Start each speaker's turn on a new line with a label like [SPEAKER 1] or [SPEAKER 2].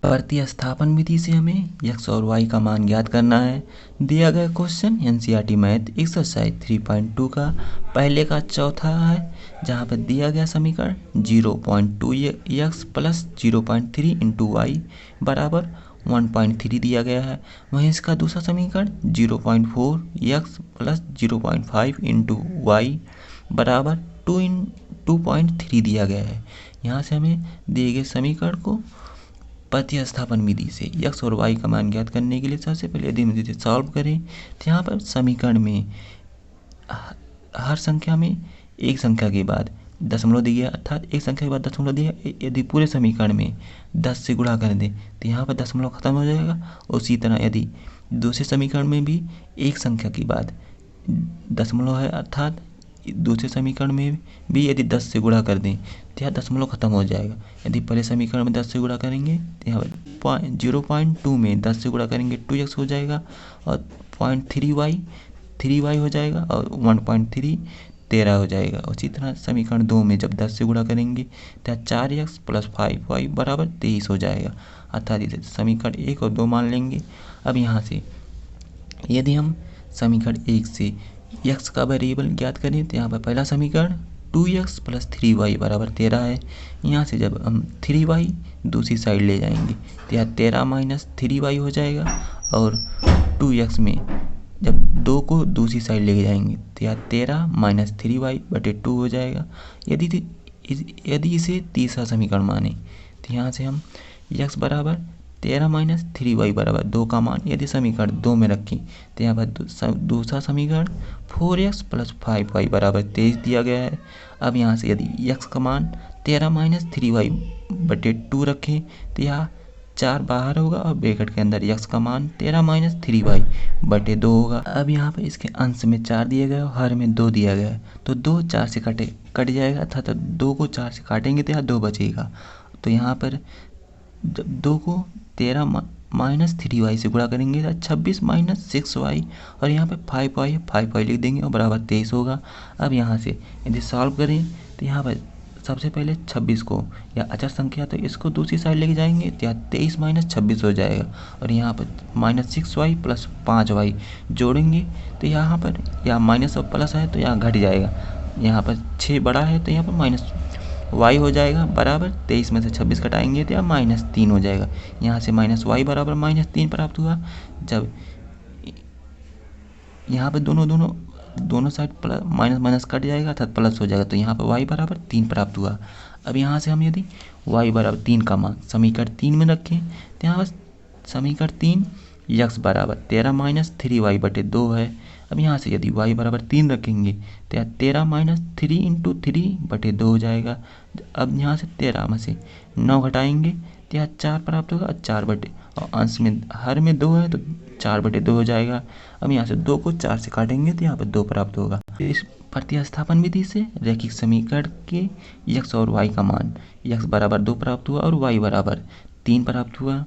[SPEAKER 1] प्रतिस्थापन विधि से हमें x और y का मान ज्ञात करना है। दिया गया क्वेश्चन एनसीईआरटी मैथ एक्सरसाइज 3.2 का पहले का चौथा है, जहाँ पर दिया गया समीकरण 0.2x प्लस 0.3 इंटू वाई बराबर 1.3 दिया गया है। वहीं इसका दूसरा समीकरण 0.4x प्लस 0.5 इंटू वाई बराबर 2.3 दिया गया है। यहाँ से हमें दिए गए समीकरण को प्रतिस्थापन विधि से x और y का मान ज्ञात करने के लिए सबसे पहले यदि हम इसे सॉल्व करें तो यहाँ पर समीकरण में हर संख्या में एक संख्या के बाद दशमलव दिया, अर्थात एक संख्या के बाद दशमलव दिया। यदि पूरे समीकरण में 10 से गुणा कर दें तो यहाँ पर दशमलव खत्म हो जाएगा। उसी तरह यदि दूसरे समीकरण में भी एक संख्या के बाद दशमलव है, अर्थात दूसरे समीकरण में भी यदि 10 से गुणा कर दें तो यहाँ दशमलव खत्म हो जाएगा। यदि पहले समीकरण में 10 से गुणा करेंगे तो यहाँ पर 0.2 में 10 से गुणा करेंगे 2x हो जाएगा और 3y हो जाएगा और 1.3 13 हो जाएगा। उसी तरह समीकरण 2 में जब 10 से गुणा करेंगे तो 4x प्लस 5y बराबर 23 हो जाएगा, अर्थात इसे समीकरण 1 और 2 मान लेंगे। अब यहाँ से यदि हम समीकरण 1 से x का वेरिएबल ज्ञात करें तो यहाँ पर पहला समीकरण 2x प्लस 3y बराबर 13 है। यहाँ से जब हम 3y दूसरी साइड ले जाएंगे तो यहाँ 13 माइनस 3y हो जाएगा और 2x में जब 2 को दूसरी साइड ले जाएंगे तो यहाँ 13 माइनस 3y बटे 2 हो जाएगा। यदि इसे तीसरा समीकरण माने तो यहाँ से हम x बराबर 13 माइनस 3y बराबर 2 का मान यदि समीकरण 2 में रखें तो यहाँ पर दूसरा समीकरण 4x प्लस 5y बराबर 23 दिया गया है। अब यहाँ से यदि x का मान 13 माइनस 3y बटे 2 रखें तो यहाँ 4 बाहर होगा और ब्रैकेट के अंदर x का मान 13 माइनस 3y बटे 2 होगा। अब यहाँ पर इसके अंश में 4 दिया गया और हर में 2 दिया गया है, तो 2 4 से कट जाएगा, अर्थात 2 को 4 से काटेंगे तो यहाँ 2 बचेगा। तो यहाँ पर जब 2 को 13 माइनस 3y से गुणा करेंगे तो 26 माइनस 6y और यहाँ पे 5y लिख देंगे और बराबर 23 होगा। अब यहाँ से यदि सॉल्व करें तो यहाँ पर सबसे पहले 26 को या अचर संख्या तो इसको दूसरी साइड लेके जाएंगे तो यहाँ 23 माइनस 26 हो जाएगा और यहाँ पर माइनस 6y प्लस 5y जोड़ेंगे तो यहाँ पर या माइनस और प्लस है तो यहाँ घट जाएगा। यहाँ पर 6 बड़ा है तो यहाँ पर माइनस y हो जाएगा बराबर 23 में से 26 घटाएंगे तो यहाँ माइनस 3 हो जाएगा। यहाँ से माइनस y बराबर माइनस 3 प्राप्त हुआ। जब यहाँ पर दोनों साइड प्लस माइनस कट जाएगा अर्थात प्लस हो जाएगा, तो यहाँ पर y बराबर 3 प्राप्त हुआ। अब यहाँ से हम यदि y बराबर 3 का मान समीकरण 3 में रखें तो यहाँ पर समीकरण 3 x बराबर 13 माइनस 3y बटे 2 है। अब यहाँ से यदि y बराबर 3 रखेंगे तो यहाँ 13 माइनस 3 इंटू 3 बटे 2 हो जाएगा। अब यहाँ से 13 में से 9 घटाएंगे तो यहाँ 4 प्राप्त होगा और 4 बटे और अंश में हर में 2 है तो 4 बटे 2 हो जाएगा। अब यहाँ से 2 को 4 से काटेंगे तो यहाँ पर 2 प्राप्त होगा। इस प्रतिस्थापन विधि से रैखिक समीकरण के x और y का मान x बराबर 2 प्राप्त हुआ और y बराबर 3 प्राप्त हुआ।